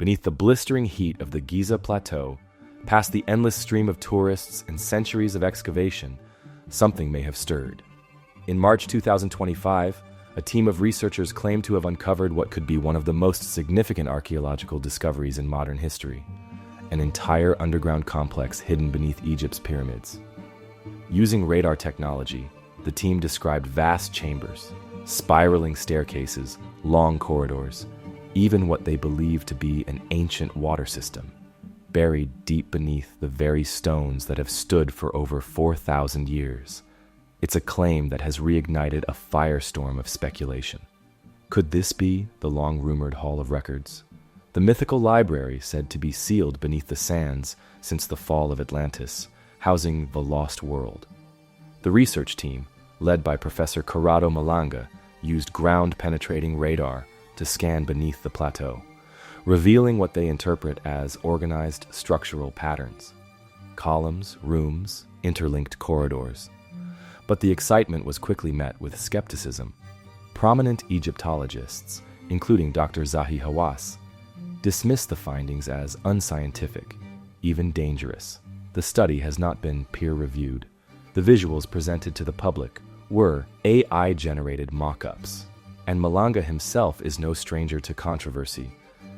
beneath the blistering heat of the Giza plateau, past the endless stream of tourists and centuries of excavation, something may have stirred. In March 2025, a team of researchers claimed to have uncovered what could be one of the most significant archaeological discoveries in modern history: an entire underground complex hidden beneath Egypt's pyramids. Using radar technology, the team described vast chambers, spiraling staircases, long corridors, even what they believed to be an ancient water system, buried deep beneath the very stones that have stood for over 4,000 years. It's a claim that has reignited a firestorm of speculation. Could this be the long-rumored Hall of Records? The mythical library said to be sealed beneath the sands since the fall of Atlantis, housing the lost world. The research team, led by Professor Corrado Malanga, used ground-penetrating radar to scan beneath the plateau, revealing what they interpret as organized structural patterns: columns, rooms, interlinked corridors. But the excitement was quickly met with skepticism. Prominent Egyptologists, including Dr. Zahi Hawass, dismissed the findings as unscientific, even dangerous. The study has not been peer-reviewed. The visuals presented to the public were AI-generated mock-ups, and Malanga himself is no stranger to controversy,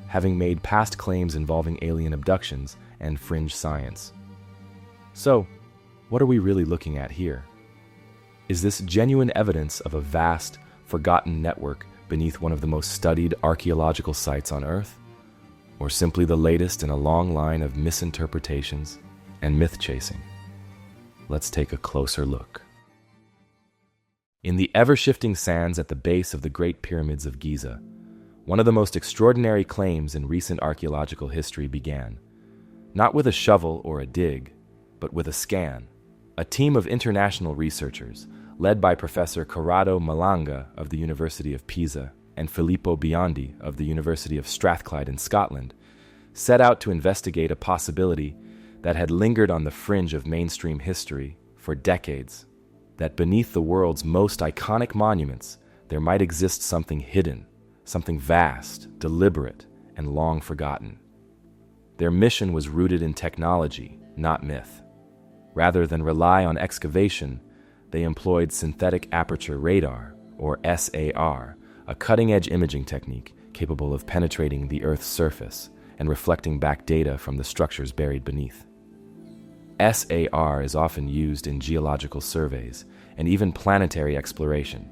having made past claims involving alien abductions and fringe science. So, what are we really looking at here? Is this genuine evidence of a vast, forgotten network beneath one of the most studied archaeological sites on Earth? Or simply the latest in a long line of misinterpretations and myth-chasing? Let's take a closer look. In the ever-shifting sands at the base of the Great Pyramids of Giza, one of the most extraordinary claims in recent archaeological history began, not with a shovel or a dig, but with a scan. A team of international researchers, led by Professor Corrado Malanga of the University of Pisa and Filippo Biondi of the University of Strathclyde in Scotland, set out to investigate a possibility that had lingered on the fringe of mainstream history for decades: that beneath the world's most iconic monuments, there might exist something hidden, something vast, deliberate, and long forgotten. Their mission was rooted in technology, not myth. Rather than rely on excavation, they employed synthetic aperture radar, or SAR, a cutting-edge imaging technique capable of penetrating the Earth's surface and reflecting back data from the structures buried beneath. SAR is often used in geological surveys and even planetary exploration.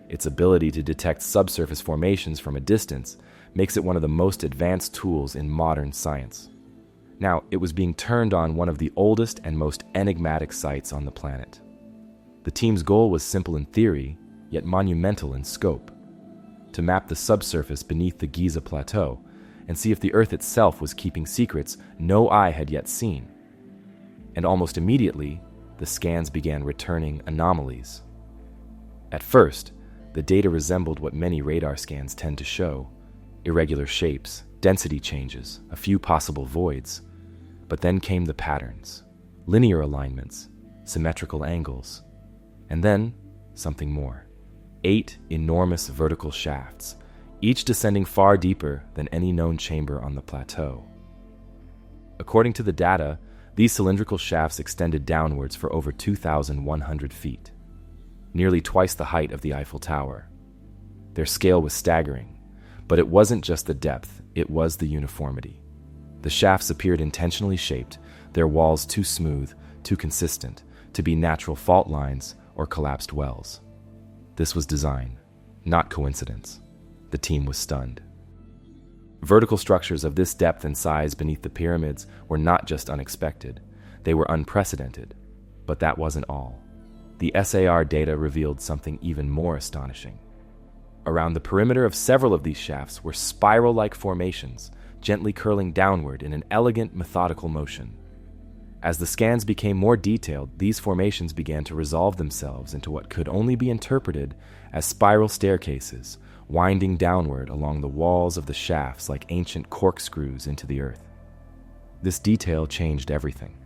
Its ability to detect subsurface formations from a distance makes it one of the most advanced tools in modern science. Now, it was being turned on one of the oldest and most enigmatic sites on the planet. The team's goal was simple in theory, yet monumental in scope: to map the subsurface beneath the Giza plateau and see if the Earth itself was keeping secrets no eye had yet seen. And almost immediately, the scans began returning anomalies. At first, the data resembled what many radar scans tend to show: irregular shapes, density changes, a few possible voids. But then came the patterns, linear alignments, symmetrical angles, and then something more: 8 enormous vertical shafts, each descending far deeper than any known chamber on the plateau. According to the data, these cylindrical shafts extended downwards for over 2,100 feet, nearly twice the height of the Eiffel Tower. Their scale was staggering, but it wasn't just the depth, it was the uniformity. The shafts appeared intentionally shaped, their walls too smooth, too consistent, to be natural fault lines or collapsed wells. This was design, not coincidence. The team was stunned. Vertical structures of this depth and size beneath the pyramids were not just unexpected, they were unprecedented. But that wasn't all. The SAR data revealed something even more astonishing. Around the perimeter of several of these shafts were spiral-like formations, gently curling downward in an elegant, methodical motion. As the scans became more detailed, these formations began to resolve themselves into what could only be interpreted as spiral staircases, winding downward along the walls of the shafts like ancient corkscrews into the earth. This detail changed everything.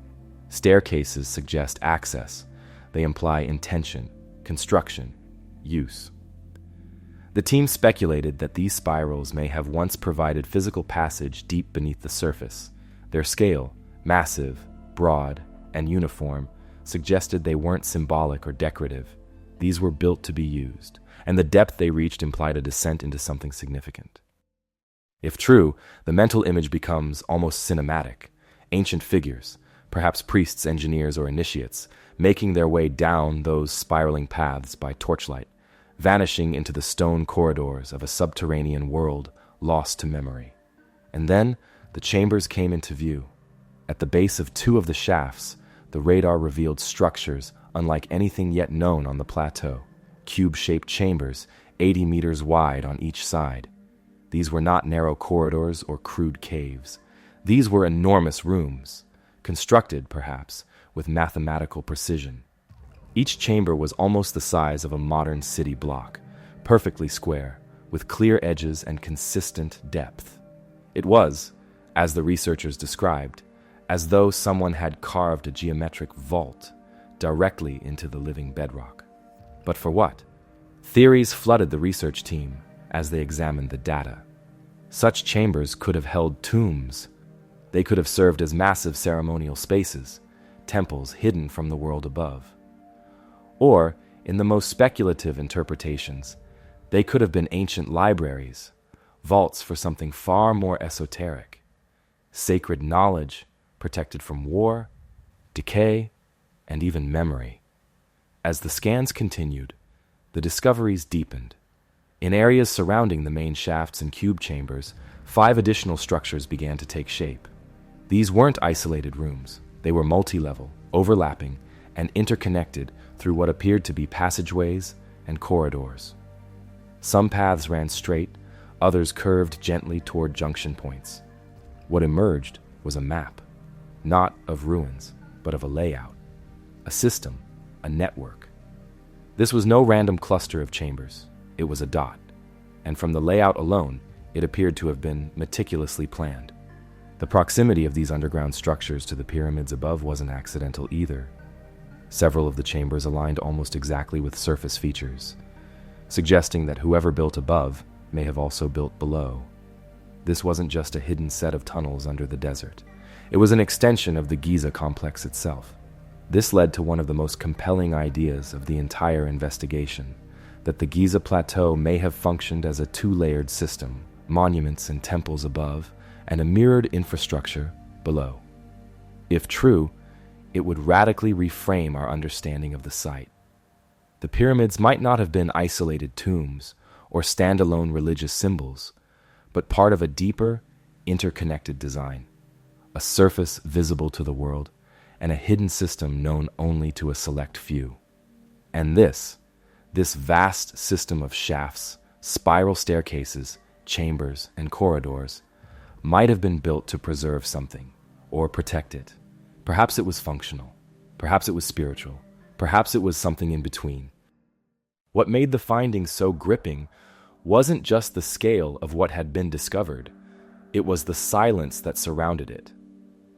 Staircases suggest access. They imply intention, construction, use. The team speculated that these spirals may have once provided physical passage deep beneath the surface. Their scale, massive, broad, and uniform, suggested they weren't symbolic or decorative. These were built to be used, and the depth they reached implied a descent into something significant. If true, the mental image becomes almost cinematic. Ancient figures, perhaps priests, engineers, or initiates, making their way down those spiraling paths by torchlight, vanishing into the stone corridors of a subterranean world lost to memory. And then the chambers came into view. At the base of two of the shafts, the radar revealed structures unlike anything yet known on the plateau, cube-shaped chambers 80 meters wide on each side. These were not narrow corridors or crude caves. These were enormous rooms, constructed, perhaps, with mathematical precision. Each chamber was almost the size of a modern city block, perfectly square, with clear edges and consistent depth. It was, as the researchers described, as though someone had carved a geometric vault directly into the living bedrock. But for what? Theories flooded the research team as they examined the data. Such chambers could have held tombs. They could have served as massive ceremonial spaces, temples hidden from the world above. Or, in the most speculative interpretations, they could have been ancient libraries, vaults for something far more esoteric, sacred knowledge protected from war, decay, and even memory. As the scans continued, the discoveries deepened. In areas surrounding the main shafts and cube chambers, 5 additional structures began to take shape. These weren't isolated rooms. They were multi-level, overlapping, and interconnected through what appeared to be passageways and corridors. Some paths ran straight, others curved gently toward junction points. What emerged was a map, not of ruins, but of a layout, a system, a network. This was no random cluster of chambers. It was a dot, and from the layout alone, it appeared to have been meticulously planned. The proximity of these underground structures to the pyramids above wasn't accidental either. Several of the chambers aligned almost exactly with surface features, suggesting that whoever built above may have also built below. This wasn't just a hidden set of tunnels under the desert. It was an extension of the Giza complex itself. This led to one of the most compelling ideas of the entire investigation, that the Giza plateau may have functioned as a 2-layered system, monuments and temples above, and a mirrored infrastructure below. If true, it would radically reframe our understanding of the site. The pyramids might not have been isolated tombs or standalone religious symbols, but part of a deeper, interconnected design, a surface visible to the world, and a hidden system known only to a select few. And this vast system of shafts, spiral staircases, chambers, and corridors might have been built to preserve something or protect it. Perhaps it was functional. Perhaps it was spiritual. Perhaps it was something in between. What made the findings so gripping wasn't just the scale of what had been discovered. It was the silence that surrounded it.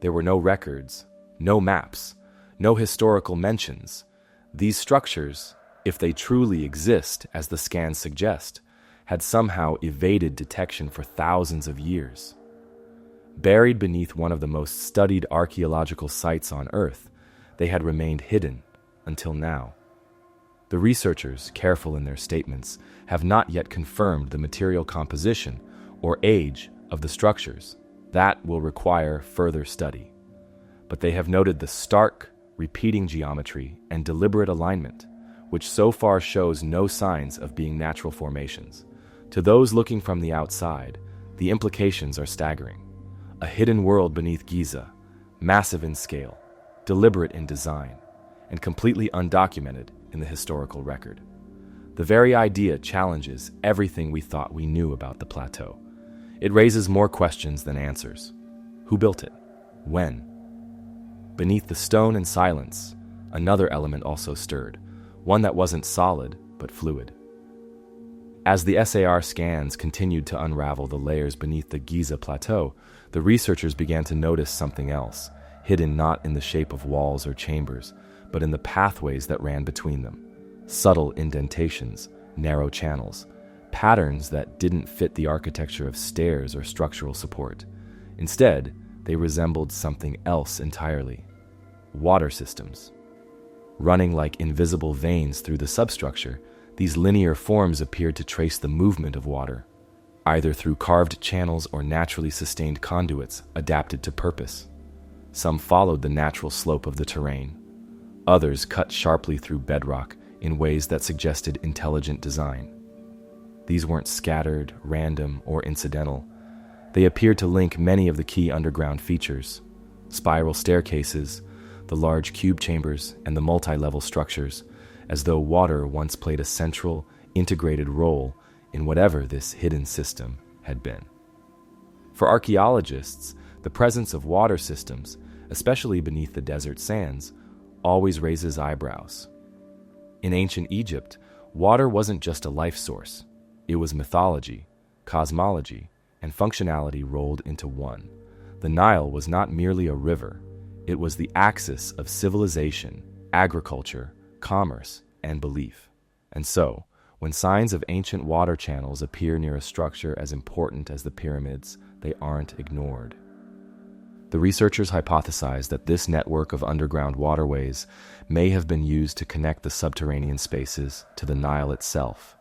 There were no records, no maps, no historical mentions. These structures, if they truly exist, as the scans suggest, had somehow evaded detection for thousands of years. Buried beneath one of the most studied archaeological sites on Earth, they had remained hidden until now. The researchers, careful in their statements, have not yet confirmed the material composition or age of the structures. That will require further study. But they have noted the stark, repeating geometry and deliberate alignment, which so far shows no signs of being natural formations. To those looking from the outside, the implications are staggering. A hidden world beneath Giza, massive in scale, deliberate in design, and completely undocumented in the historical record. The very idea challenges everything we thought we knew about the plateau. It raises more questions than answers. Who built it? When? Beneath the stone and silence, another element also stirred, one that wasn't solid, but fluid. As the SAR scans continued to unravel the layers beneath the Giza plateau, the researchers began to notice something else, hidden not in the shape of walls or chambers, but in the pathways that ran between them. Subtle indentations, narrow channels, patterns that didn't fit the architecture of stairs or structural support. Instead, they resembled something else entirely: water systems. Running like invisible veins through the substructure, these linear forms appeared to trace the movement of water, either through carved channels or naturally sustained conduits adapted to purpose. Some followed the natural slope of the terrain. Others cut sharply through bedrock in ways that suggested intelligent design. These weren't scattered, random, or incidental. They appeared to link many of the key underground features: spiral staircases, the large cube chambers, and the multi-level structures, as though water once played a central, integrated role in whatever this hidden system had been. For archaeologists, the presence of water systems, especially beneath the desert sands, always raises eyebrows. In ancient Egypt, water wasn't just a life source. It was mythology, cosmology, and functionality rolled into one. The Nile was not merely a river. It was the axis of civilization, agriculture, commerce, and belief. And so, when signs of ancient water channels appear near a structure as important as the pyramids, they aren't ignored. The researchers hypothesized that this network of underground waterways may have been used to connect the subterranean spaces to the Nile itself,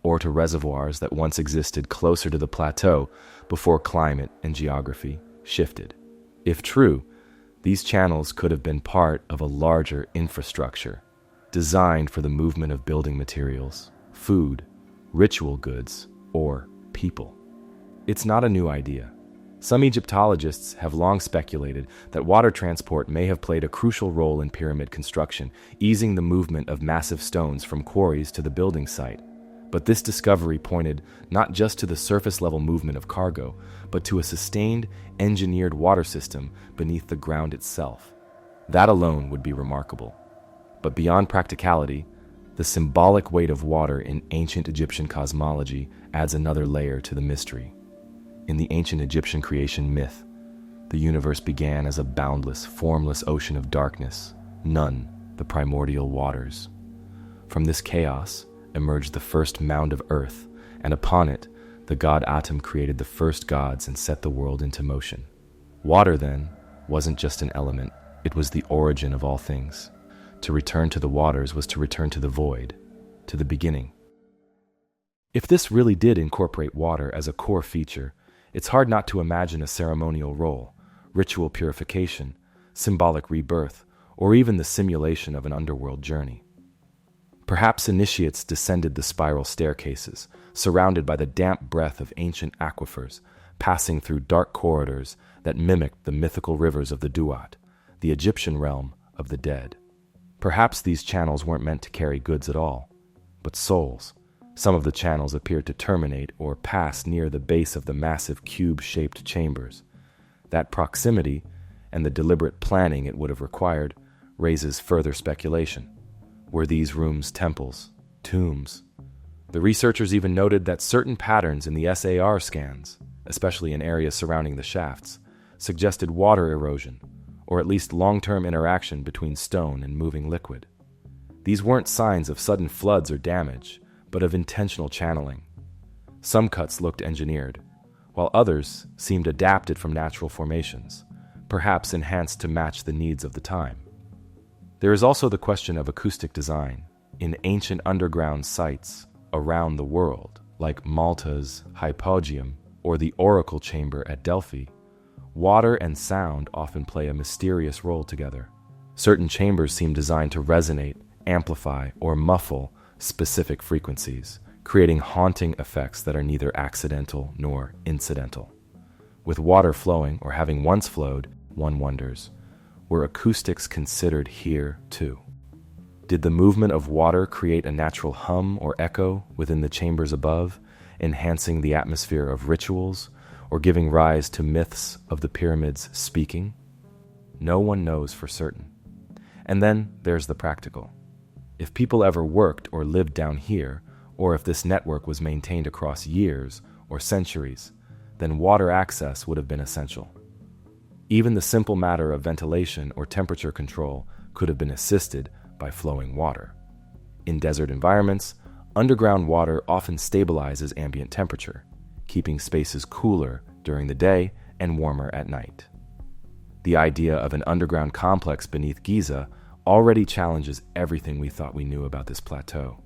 or to reservoirs that once existed closer to the plateau before climate and geography shifted. If true, these channels could have been part of a larger infrastructure, designed for the movement of building materials, food, ritual goods, or people. It's not a new idea. Some Egyptologists have long speculated that water transport may have played a crucial role in pyramid construction, easing the movement of massive stones from quarries to the building site. But this discovery pointed not just to the surface-level movement of cargo, but to a sustained, engineered water system beneath the ground itself. That alone would be remarkable. But beyond practicality, the symbolic weight of water in ancient Egyptian cosmology adds another layer to the mystery. In the ancient Egyptian creation myth, the universe began as a boundless, formless ocean of darkness, Nun, the primordial waters. From this chaos emerged the first mound of earth, and upon it, the god Atum created the first gods and set the world into motion. Water, then, wasn't just an element, it was the origin of all things. To return to the waters was to return to the void, to the beginning. If this really did incorporate water as a core feature, it's hard not to imagine a ceremonial role, ritual purification, symbolic rebirth, or even the simulation of an underworld journey. Perhaps initiates descended the spiral staircases, surrounded by the damp breath of ancient aquifers, passing through dark corridors that mimicked the mythical rivers of the Duat, the Egyptian realm of the dead. Perhaps these channels weren't meant to carry goods at all, but souls. Some of the channels appeared to terminate or pass near the base of the massive cube-shaped chambers. That proximity, and the deliberate planning it would have required, raises further speculation. Were these rooms temples, tombs? The researchers even noted that certain patterns in the SAR scans, especially in areas surrounding the shafts, suggested water erosion, or at least long-term interaction between stone and moving liquid. These weren't signs of sudden floods or damage, but of intentional channeling. Some cuts looked engineered, while others seemed adapted from natural formations, perhaps enhanced to match the needs of the time. There is also the question of acoustic design. In ancient underground sites around the world, like Malta's Hypogeum or the Oracle Chamber at Delphi, water and sound often play a mysterious role together. Certain chambers seem designed to resonate, amplify, or muffle specific frequencies, creating haunting effects that are neither accidental nor incidental. With water flowing, or having once flowed, one wonders, were acoustics considered here too? Did the movement of water create a natural hum or echo within the chambers above, enhancing the atmosphere of rituals, or giving rise to myths of the pyramids speaking? No one knows for certain. And then there's the practical. If people ever worked or lived down here, or if this network was maintained across years or centuries, then water access would have been essential. Even the simple matter of ventilation or temperature control could have been assisted by flowing water. In desert environments, underground water often stabilizes ambient temperature, keeping spaces cooler during the day and warmer at night. The idea of an underground complex beneath Giza already challenges everything we thought we knew about this plateau.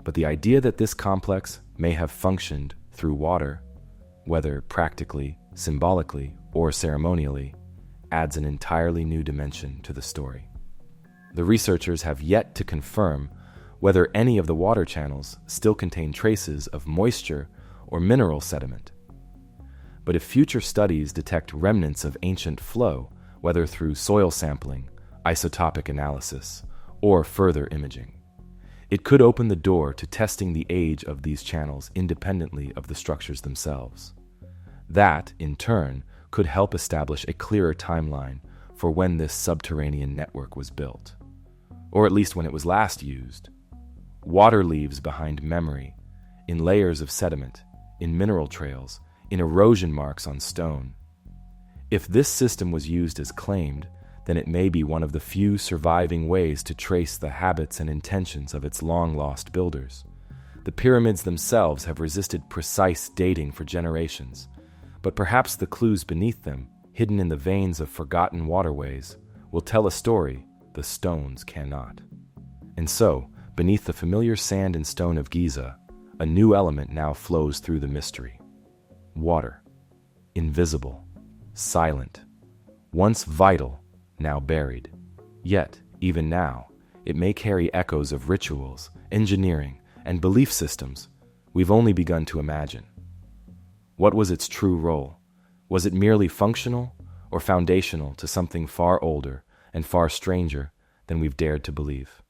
But the idea that this complex may have functioned through water, whether practically, symbolically, or ceremonially, adds an entirely new dimension to the story. The researchers have yet to confirm whether any of the water channels still contain traces of moisture or mineral sediment. But if future studies detect remnants of ancient flow, whether through soil sampling, isotopic analysis, or further imaging, it could open the door to testing the age of these channels independently of the structures themselves. That, in turn, could help establish a clearer timeline for when this subterranean network was built, or at least when it was last used. Water leaves behind memory, in layers of sediment, in mineral trails, in erosion marks on stone. If this system was used as claimed, then it may be one of the few surviving ways to trace the habits and intentions of its long-lost builders. The pyramids themselves have resisted precise dating for generations, but perhaps the clues beneath them, hidden in the veins of forgotten waterways, will tell a story the stones cannot. And so, beneath the familiar sand and stone of Giza, a new element now flows through the mystery. Water. Invisible. Silent. Once vital, now buried. Yet, even now, it may carry echoes of rituals, engineering, and belief systems we've only begun to imagine. What was its true role? Was it merely functional or foundational to something far older and far stranger than we've dared to believe?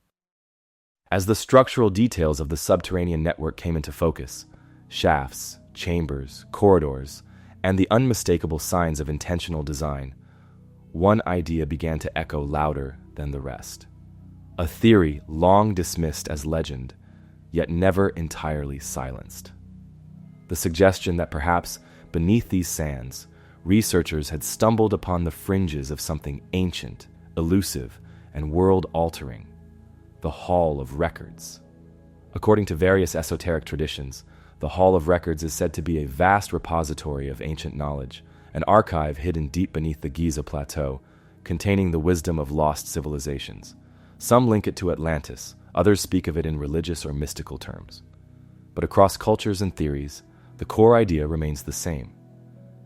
As the structural details of the subterranean network came into focus, shafts, chambers, corridors, and the unmistakable signs of intentional design, one idea began to echo louder than the rest. A theory long dismissed as legend, yet never entirely silenced. The suggestion that perhaps beneath these sands, researchers had stumbled upon the fringes of something ancient, elusive, and world-altering: the Hall of Records. According to various esoteric traditions, the Hall of Records is said to be a vast repository of ancient knowledge, an archive hidden deep beneath the Giza Plateau, containing the wisdom of lost civilizations. Some link it to Atlantis, others speak of it in religious or mystical terms. But across cultures and theories, the core idea remains the same: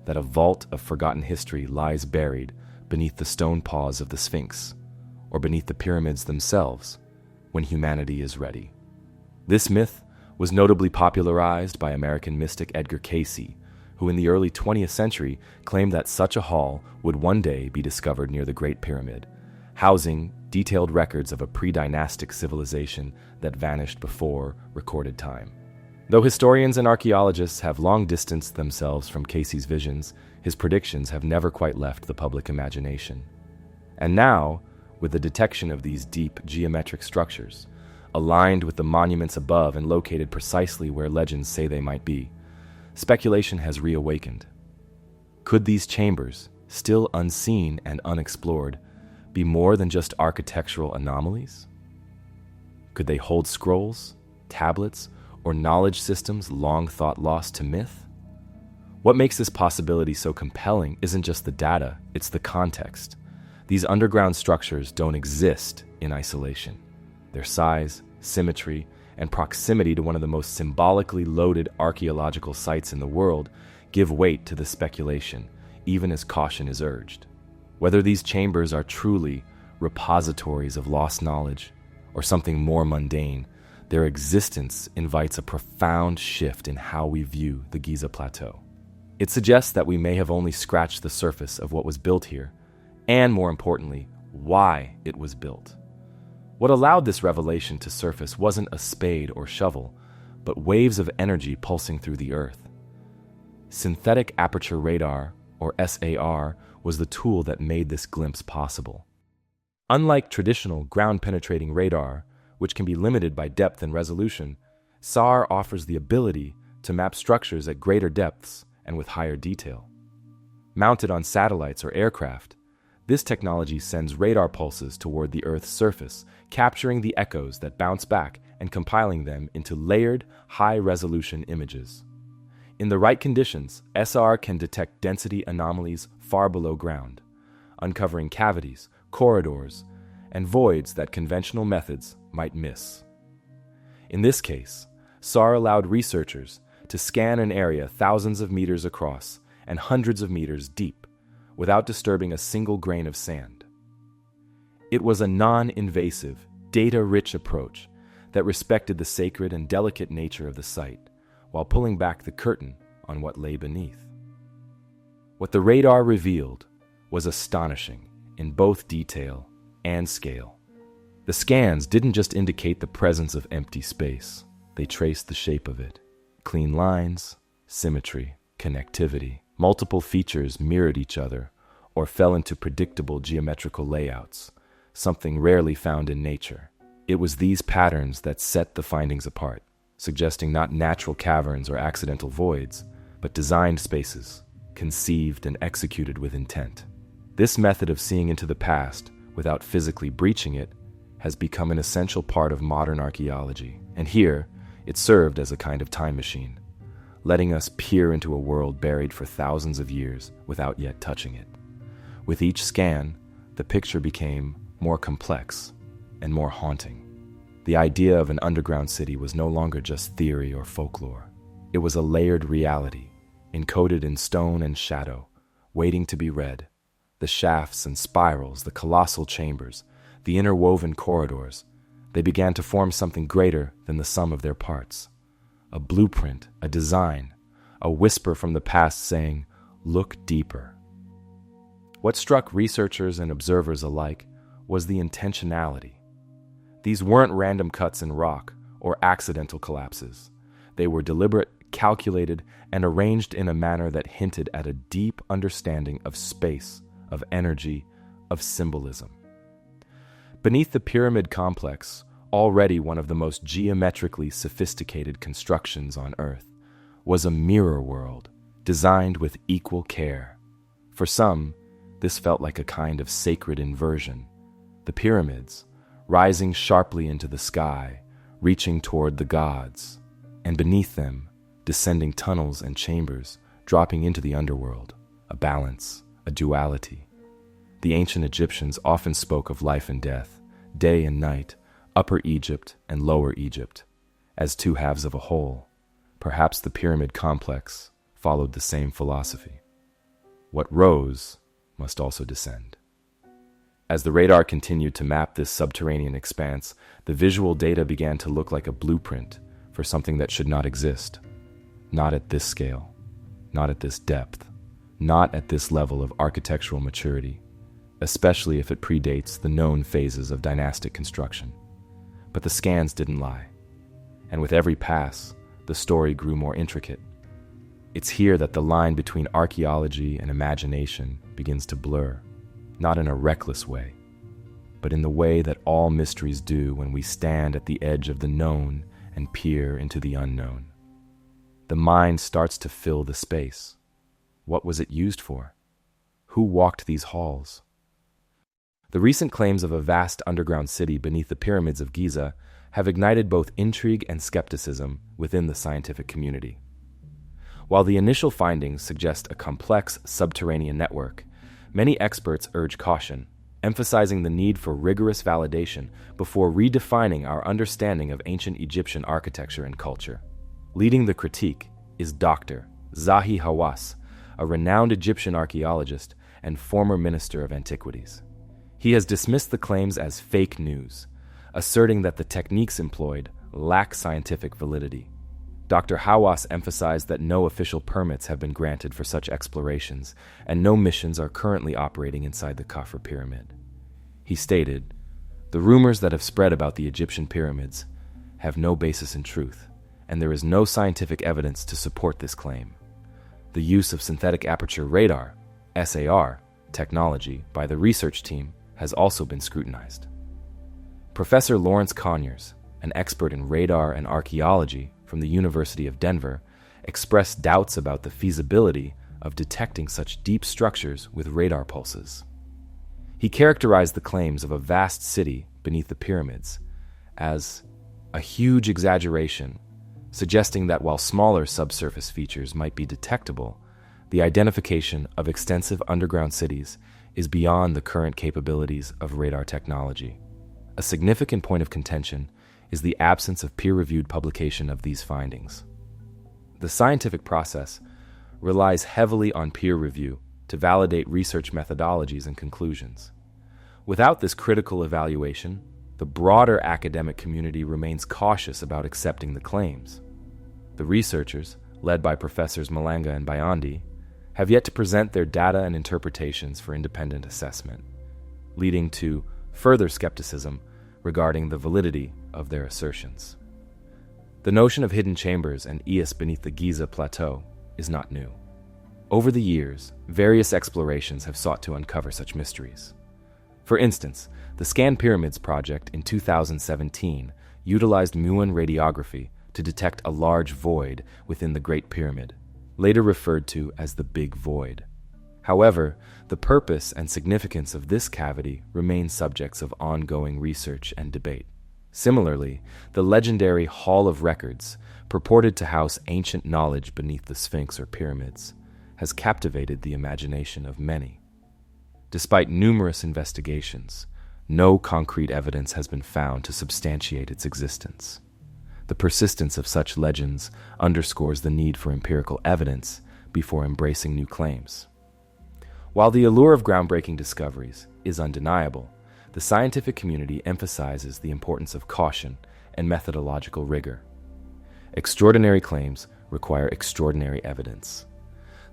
that a vault of forgotten history lies buried beneath the stone paws of the Sphinx, or beneath the pyramids themselves, when humanity is ready. This myth was notably popularized by American mystic Edgar Cayce, who in the early 20th century claimed that such a hall would one day be discovered near the Great Pyramid, housing detailed records of a pre-dynastic civilization that vanished before recorded time. Though historians and archaeologists have long distanced themselves from Cayce's visions, his predictions have never quite left the public imagination. And now, with the detection of these deep geometric structures, aligned with the monuments above and located precisely where legends say they might be, speculation has reawakened. Could these chambers, still unseen and unexplored, be more than just architectural anomalies? Could they hold scrolls, tablets, or knowledge systems long thought lost to myth? What makes this possibility so compelling isn't just the data, it's the context. These underground structures don't exist in isolation. Their size, symmetry, and proximity to one of the most symbolically loaded archaeological sites in the world give weight to the speculation, even as caution is urged. Whether these chambers are truly repositories of lost knowledge or something more mundane, their existence invites a profound shift in how we view the Giza Plateau. It suggests that we may have only scratched the surface of what was built here, and more importantly, why it was built. What allowed this revelation to surface wasn't a spade or shovel, but waves of energy pulsing through the earth. Synthetic aperture radar, or SAR, was the tool that made this glimpse possible. Unlike traditional ground-penetrating radar, which can be limited by depth and resolution, SAR offers the ability to map structures at greater depths and with higher detail. Mounted on satellites or aircraft, this technology sends radar pulses toward the Earth's surface, capturing the echoes that bounce back and compiling them into layered, high-resolution images. In the right conditions, SR can detect density anomalies far below ground, uncovering cavities, corridors, and voids that conventional methods might miss. In this case, SAR allowed researchers to scan an area thousands of meters across and hundreds of meters deep without disturbing a single grain of sand. It was a non-invasive, data-rich approach that respected the sacred and delicate nature of the site while pulling back the curtain on what lay beneath. What the radar revealed was astonishing in both detail and scale. The scans didn't just indicate the presence of empty space, they traced the shape of it. Clean lines, symmetry, connectivity, multiple features mirrored each other or fell into predictable geometrical layouts, something rarely found in nature. It was these patterns that set the findings apart, suggesting not natural caverns or accidental voids, but designed spaces, conceived and executed with intent. This method of seeing into the past without physically breaching it has become an essential part of modern archaeology, and here it served as a kind of time machine, letting us peer into a world buried for thousands of years without yet touching it. With each scan, the picture became more complex and more haunting. The idea of an underground city was no longer just theory or folklore. It was a layered reality, encoded in stone and shadow, waiting to be read. The shafts and spirals, the colossal chambers, the interwoven corridors, they began to form something greater than the sum of their parts. A blueprint, a design, a whisper from the past saying, "Look deeper." What struck researchers and observers alike was the intentionality. These weren't random cuts in rock or accidental collapses. They were deliberate, calculated, and arranged in a manner that hinted at a deep understanding of space, of energy, of symbolism. Beneath the pyramid complex, already one of the most geometrically sophisticated constructions on Earth, was a mirror world designed with equal care. For some, this felt like a kind of sacred inversion. The pyramids, rising sharply into the sky, reaching toward the gods, and beneath them, descending tunnels and chambers, dropping into the underworld, a balance, a duality. The ancient Egyptians often spoke of life and death, day and night, Upper Egypt and Lower Egypt, as two halves of a whole. Perhaps the pyramid complex followed the same philosophy. What rose must also descend. As the radar continued to map this subterranean expanse, the visual data began to look like a blueprint for something that should not exist. Not at this scale, not at this depth, not at this level of architectural maturity, especially if it predates the known phases of dynastic construction. But the scans didn't lie, and with every pass, the story grew more intricate. It's here that the line between archaeology and imagination begins to blur, not in a reckless way, but in the way that all mysteries do when we stand at the edge of the known and peer into the unknown. The mind starts to fill the space. What was it used for? Who walked these halls? The recent claims of a vast underground city beneath the pyramids of Giza have ignited both intrigue and skepticism within the scientific community. While the initial findings suggest a complex subterranean network, many experts urge caution, emphasizing the need for rigorous validation before redefining our understanding of ancient Egyptian architecture and culture. Leading the critique is Dr. Zahi Hawass, a renowned Egyptian archaeologist and former minister of antiquities. He has dismissed the claims as fake news, asserting that the techniques employed lack scientific validity. Dr. Hawass emphasized that no official permits have been granted for such explorations, and no missions are currently operating inside the Khafra pyramid. He stated, "The rumors that have spread about the Egyptian pyramids have no basis in truth, and there is no scientific evidence to support this claim. The use of synthetic aperture radar, SAR, technology by the research team has also been scrutinized." Professor Lawrence Conyers, an expert in radar and archaeology from the University of Denver, expressed doubts about the feasibility of detecting such deep structures with radar pulses. He characterized the claims of a vast city beneath the pyramids as a huge exaggeration, suggesting that while smaller subsurface features might be detectable, the identification of extensive underground cities is beyond the current capabilities of radar technology. A significant point of contention is the absence of peer-reviewed publication of these findings. The scientific process relies heavily on peer review to validate research methodologies and conclusions. Without this critical evaluation, the broader academic community remains cautious about accepting the claims. The researchers, led by Professors Malanga and Biondi, have yet to present their data and interpretations for independent assessment, leading to further skepticism regarding the validity of their assertions. The notion of hidden chambers and eas beneath the Giza plateau is not new. Over the years, various explorations have sought to uncover such mysteries. For instance, the Scan Pyramids project in 2017 utilized Muon radiography to detect a large void within the Great Pyramid, later referred to as the Big Void. However, the purpose and significance of this cavity remain subjects of ongoing research and debate. Similarly, the legendary Hall of Records, purported to house ancient knowledge beneath the Sphinx or pyramids, has captivated the imagination of many. Despite numerous investigations, no concrete evidence has been found to substantiate its existence. The persistence of such legends underscores the need for empirical evidence before embracing new claims. While the allure of groundbreaking discoveries is undeniable, the scientific community emphasizes the importance of caution and methodological rigor. Extraordinary claims require extraordinary evidence.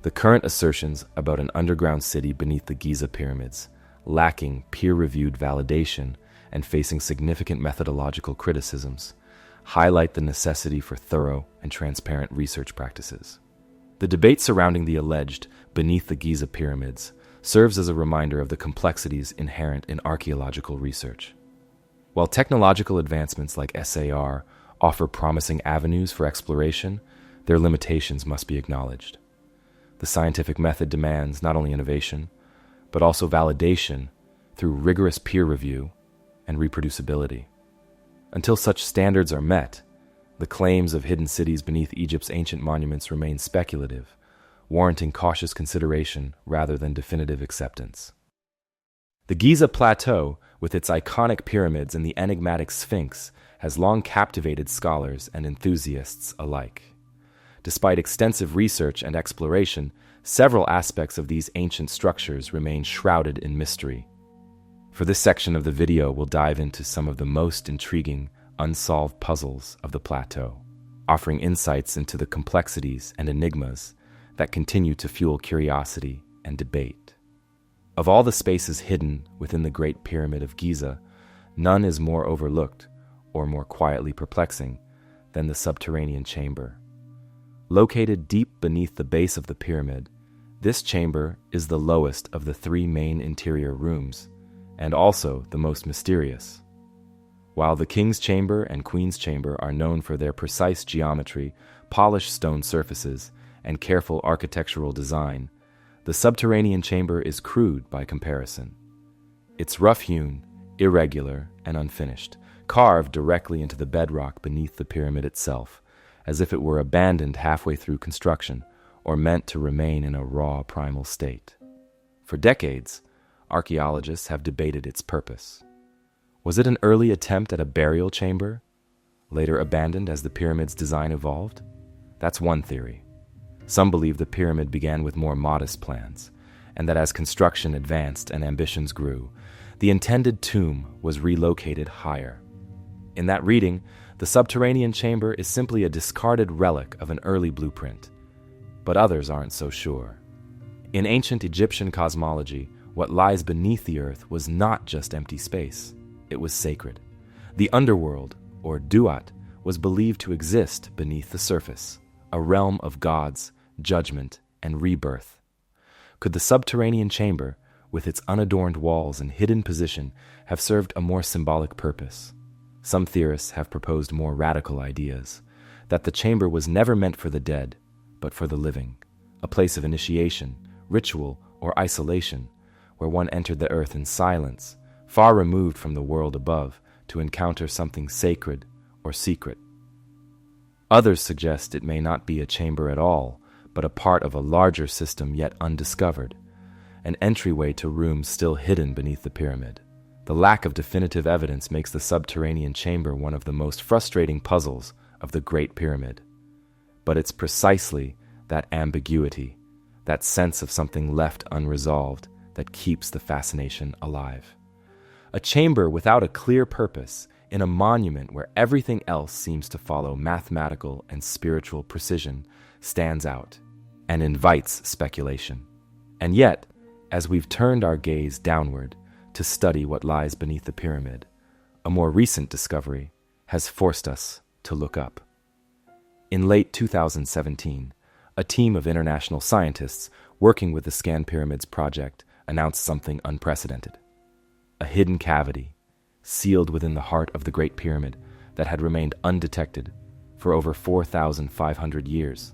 The current assertions about an underground city beneath the Giza pyramids, lacking peer-reviewed validation and facing significant methodological criticisms, highlight the necessity for thorough and transparent research practices. The debate surrounding the alleged beneath the Giza pyramids serves as a reminder of the complexities inherent in archaeological research. While technological advancements like SAR offer promising avenues for exploration, their limitations must be acknowledged. The scientific method demands not only innovation, but also validation through rigorous peer review and reproducibility. Until such standards are met, the claims of hidden cities beneath Egypt's ancient monuments remain speculative, warranting cautious consideration rather than definitive acceptance. The Giza Plateau, with its iconic pyramids and the enigmatic Sphinx, has long captivated scholars and enthusiasts alike. Despite extensive research and exploration, several aspects of these ancient structures remain shrouded in mystery. For this section of the video, we'll dive into some of the most intriguing, unsolved puzzles of the plateau, offering insights into the complexities and enigmas that continue to fuel curiosity and debate. Of all the spaces hidden within the Great Pyramid of Giza, none is more overlooked or more quietly perplexing than the subterranean chamber. Located deep beneath the base of the pyramid, this chamber is the lowest of the three main interior rooms, and also the most mysterious. While the King's Chamber and Queen's Chamber are known for their precise geometry, polished stone surfaces, and careful architectural design, the subterranean chamber is crude by comparison. It's rough-hewn, irregular, and unfinished, carved directly into the bedrock beneath the pyramid itself, as if it were abandoned halfway through construction or meant to remain in a raw primal state. For decades, archaeologists have debated its purpose. Was it an early attempt at a burial chamber, later abandoned as the pyramid's design evolved? That's one theory. Some believe the pyramid began with more modest plans, and that as construction advanced and ambitions grew, the intended tomb was relocated higher. In that reading, the subterranean chamber is simply a discarded relic of an early blueprint, but others aren't so sure. In ancient Egyptian cosmology, what lies beneath the earth was not just empty space, it was sacred. The underworld, or duat, was believed to exist beneath the surface, a realm of gods, judgment, and rebirth. Could the subterranean chamber, with its unadorned walls and hidden position, have served a more symbolic purpose? Some theorists have proposed more radical ideas, that the chamber was never meant for the dead, but for the living, a place of initiation, ritual, or isolation, where one entered the earth in silence, far removed from the world above, to encounter something sacred or or secret. Others suggest it may not be a chamber at all, but a part of a larger system yet undiscovered, an entryway to rooms still hidden beneath the pyramid. The lack of definitive evidence makes the subterranean chamber one of the most frustrating puzzles of the Great Pyramid. But it's precisely that ambiguity, that sense of something left unresolved, that keeps the fascination alive. A chamber without a clear purpose, in a monument where everything else seems to follow mathematical and spiritual precision, stands out and invites speculation. And yet, as we've turned our gaze downward to study what lies beneath the pyramid, a more recent discovery has forced us to look up. In late 2017, a team of international scientists working with the Scan Pyramids project announced something unprecedented. A hidden cavity, sealed within the heart of the Great Pyramid, that had remained undetected for over 4,500 years.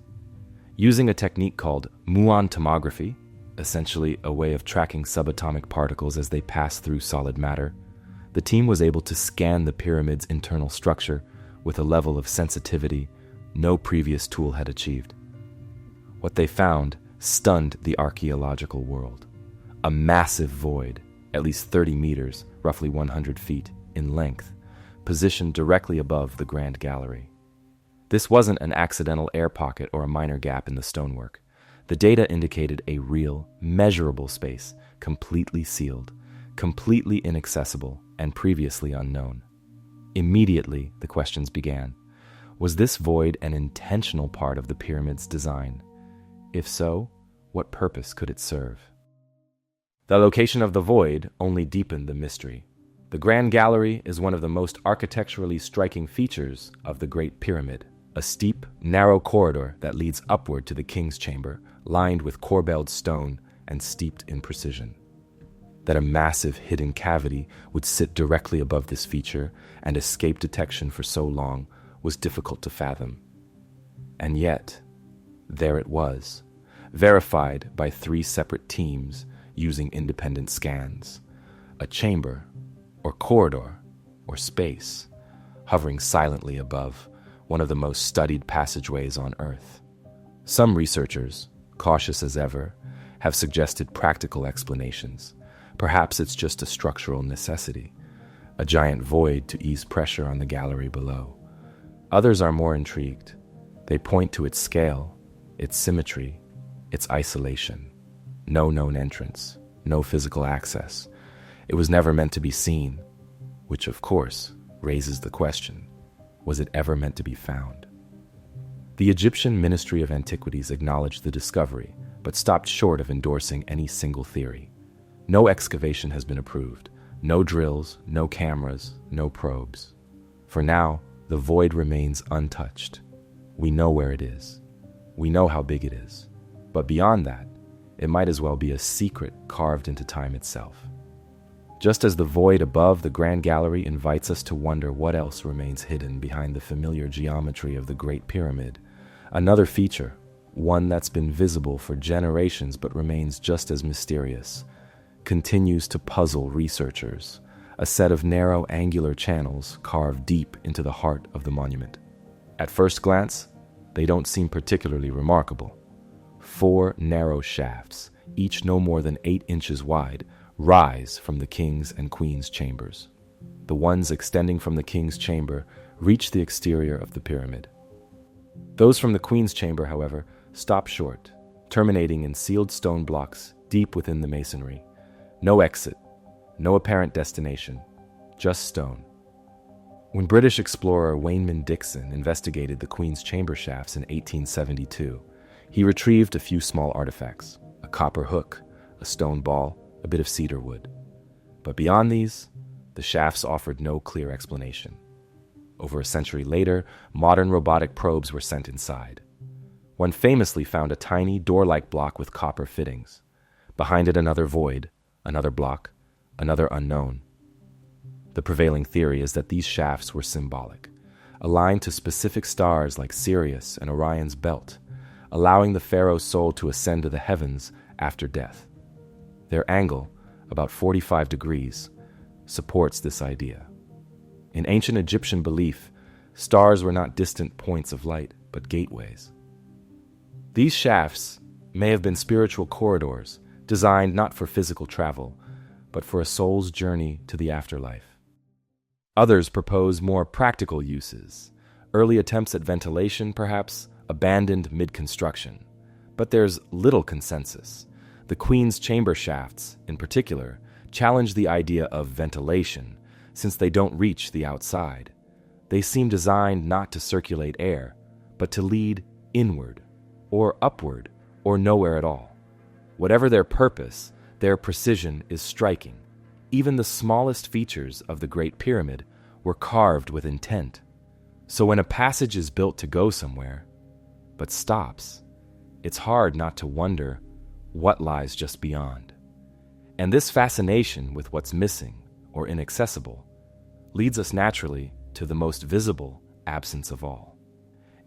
Using a technique called muon tomography, essentially a way of tracking subatomic particles as they pass through solid matter, the team was able to scan the pyramid's internal structure with a level of sensitivity no previous tool had achieved. What they found stunned the archaeological world. A massive void, at least 30 meters, roughly 100 feet, in length, positioned directly above the Grand Gallery. This wasn't an accidental air pocket or a minor gap in the stonework. The data indicated a real, measurable space, completely sealed, completely inaccessible, and previously unknown. Immediately, the questions began. Was this void an intentional part of the pyramid's design? If so, what purpose could it serve? The location of the void only deepened the mystery. The Grand Gallery is one of the most architecturally striking features of the Great Pyramid, a steep, narrow corridor that leads upward to the King's Chamber, lined with corbelled stone and steeped in precision. That a massive hidden cavity would sit directly above this feature and escape detection for so long was difficult to fathom. And yet, there it was, verified by 3 separate teams using independent scans. A chamber, or corridor, or space, hovering silently above one of the most studied passageways on Earth. Some researchers, cautious as ever, have suggested practical explanations. Perhaps it's just a structural necessity, a giant void to ease pressure on the gallery below. Others are more intrigued. They point to its scale, its symmetry, its isolation. No known entrance, no physical access. It was never meant to be seen, which of course raises the question, was it ever meant to be found? The Egyptian Ministry of Antiquities acknowledged the discovery, but stopped short of endorsing any single theory. No excavation has been approved, no drills, no cameras, no probes. For now, the void remains untouched. We know where it is. We know how big it is. But beyond that, it might as well be a secret carved into time itself. Just as the void above the Grand Gallery invites us to wonder what else remains hidden behind the familiar geometry of the Great Pyramid, another feature, one that's been visible for generations but remains just as mysterious, continues to puzzle researchers, a set of narrow angular channels carved deep into the heart of the monument. At first glance, they don't seem particularly remarkable. 4 narrow shafts, each no more than 8 inches wide, rise from the King's and Queen's chambers. The ones extending from the King's chamber reach the exterior of the pyramid. Those from the Queen's chamber, however, stop short, terminating in sealed stone blocks deep within the masonry. No exit, no apparent destination, just stone. When British explorer Wayneman Dixon investigated the Queen's chamber shafts in 1872, he retrieved a few small artifacts, a copper hook, a stone ball, a bit of cedar wood. But beyond these, the shafts offered no clear explanation. Over a century later, modern robotic probes were sent inside. One famously found a tiny door-like block with copper fittings. Behind it another void, another block, another unknown. The prevailing theory is that these shafts were symbolic, aligned to specific stars like Sirius and Orion's belt, allowing the pharaoh's soul to ascend to the heavens after death. Their angle, about 45 degrees, supports this idea. In ancient Egyptian belief, Stars were not distant points of light, but gateways. These shafts may have been spiritual corridors designed not for physical travel, but for a soul's journey to the afterlife. Others propose more practical uses. Early attempts at ventilation, perhaps, abandoned mid-construction. But there's little consensus. The Queen's chamber shafts, in particular, challenge the idea of ventilation, since they don't reach the outside. They seem designed not to circulate air, but to lead inward, or upward, or nowhere at all. Whatever their purpose, their precision is striking. Even the smallest features of the Great Pyramid were carved with intent. So when a passage is built to go somewhere, but stops, it's hard not to wonder what lies just beyond. And this fascination with what's missing or inaccessible leads us naturally to the most visible absence of all.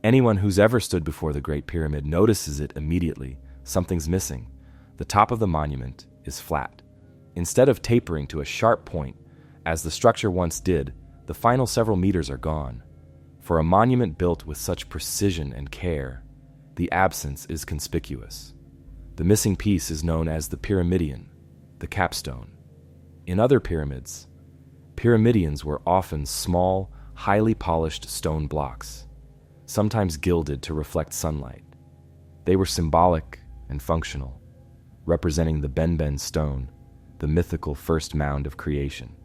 Anyone who's ever stood before the Great Pyramid notices it immediately. Something's missing. The top of the monument is flat. Instead of tapering to a sharp point, as the structure once did, the final several meters are gone. For a monument built with such precision and care, the absence is conspicuous. The missing piece is known as the pyramidion, the capstone. In other pyramids, pyramidions were often small, highly polished stone blocks, sometimes gilded to reflect sunlight. They were symbolic and functional, representing the Benben stone, the mythical first mound of creation,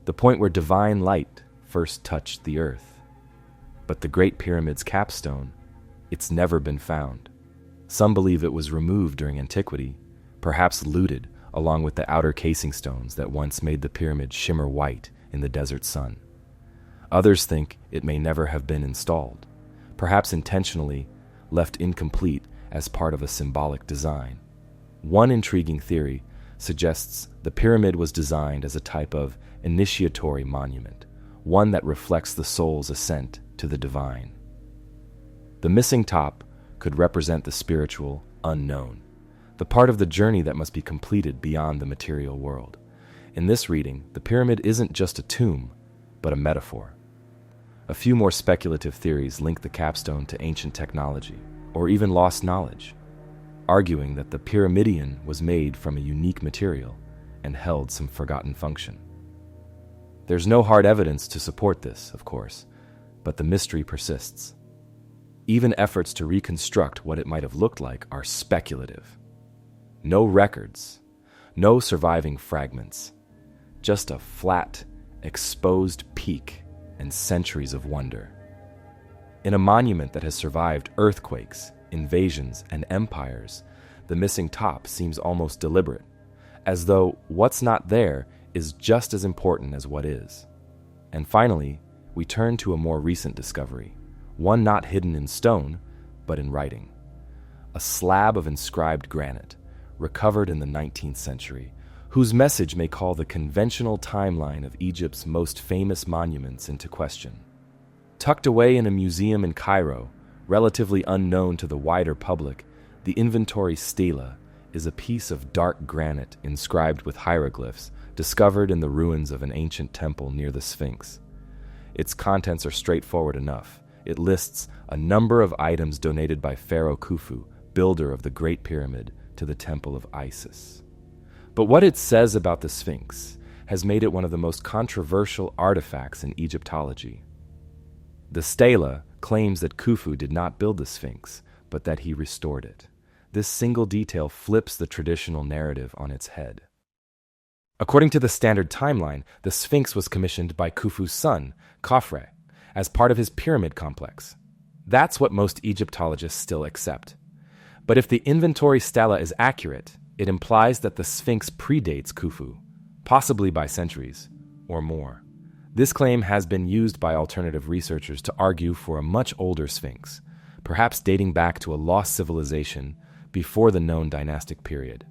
the point where divine light first touched the earth. But the Great Pyramid's capstone, it's never been found. Some believe it was removed during antiquity, perhaps looted along with the outer casing stones that once made the pyramid shimmer white in the desert sun. Others think it may never have been installed, perhaps intentionally left incomplete as part of a symbolic design. One intriguing theory suggests the pyramid was designed as a type of initiatory monument, one that reflects the soul's ascent to the divine. The missing top could represent the spiritual unknown, the part of the journey that must be completed beyond the material world. In this reading, the pyramid isn't just a tomb, but a metaphor. A few more speculative theories link the capstone to ancient technology, or even lost knowledge, arguing that the pyramidion was made from a unique material and held some forgotten function. There's no hard evidence to support this, of course, but the mystery persists. Even efforts to reconstruct what it might have looked like are speculative. No records, no surviving fragments, just a flat, exposed peak and centuries of wonder. In a monument that has survived earthquakes, invasions, and empires, the missing top seems almost deliberate, as though what's not there is just as important as what is. And finally, we turn to a more recent discovery, one not hidden in stone, but in writing. A slab of inscribed granite, recovered in the 19th century, whose message may call the conventional timeline of Egypt's most famous monuments into question. Tucked away in a museum in Cairo, relatively unknown to the wider public, the inventory stela is a piece of dark granite inscribed with hieroglyphs discovered in the ruins of an ancient temple near the Sphinx. Its contents are straightforward enough. It lists a number of items donated by Pharaoh Khufu, builder of the Great Pyramid, to the Temple of Isis. But what it says about the Sphinx has made it one of the most controversial artifacts in Egyptology. The stela claims that Khufu did not build the Sphinx, but that he restored it. This single detail flips the traditional narrative on its head. According to the standard timeline, the Sphinx was commissioned by Khufu's son, Khafre, as part of his pyramid complex. That's what most Egyptologists still accept. But if the inventory stela is accurate, it implies that the Sphinx predates Khufu, possibly by centuries or more. This claim has been used by alternative researchers to argue for a much older Sphinx, perhaps dating back to a lost civilization before the known dynastic period.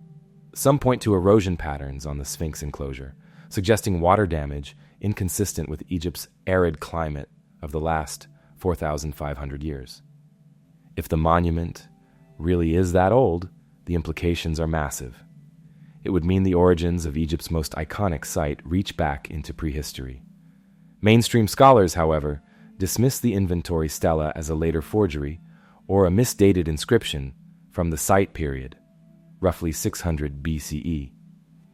Some point to erosion patterns on the Sphinx enclosure, suggesting water damage inconsistent with Egypt's arid climate of the last 4,500 years. If the monument really is that old, the implications are massive. It would mean the origins of Egypt's most iconic site reach back into prehistory. Mainstream scholars, however, dismiss the inventory stela as a later forgery or a misdated inscription from the site period, roughly 600 BCE.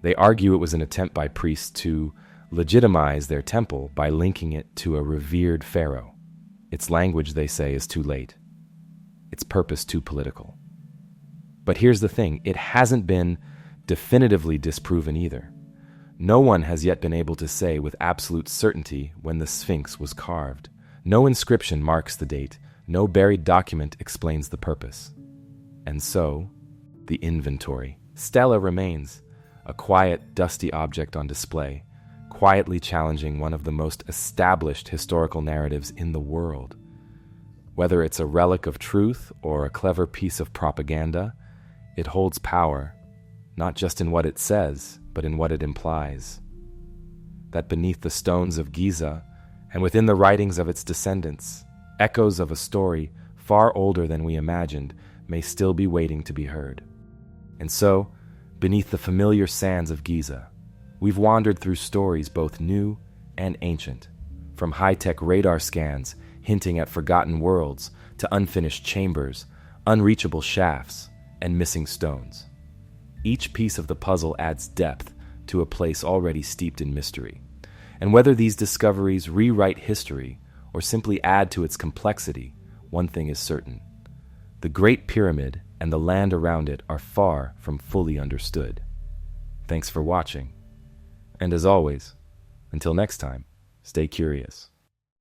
They argue it was an attempt by priests to legitimize their temple by linking it to a revered pharaoh. Its language, they say, is too late. Its purpose too political. But here's the thing, it hasn't been definitively disproven either. No one has yet been able to say with absolute certainty when the Sphinx was carved. No inscription marks the date. No buried document explains the purpose. And so, the inventory. Stela remains, a quiet, dusty object on display, quietly challenging one of the most established historical narratives in the world. Whether it's a relic of truth or a clever piece of propaganda, it holds power, not just in what it says, but in what it implies. That beneath the stones of Giza, and within the writings of its descendants, echoes of a story far older than we imagined may still be waiting to be heard. And so, beneath the familiar sands of Giza, we've wandered through stories both new and ancient, from high-tech radar scans hinting at forgotten worlds to unfinished chambers, unreachable shafts, and missing stones. Each piece of the puzzle adds depth to a place already steeped in mystery. And whether these discoveries rewrite history or simply add to its complexity, one thing is certain. The Great Pyramid and the land around it are far from fully understood. Thanks for watching. And as always, until next time, stay curious.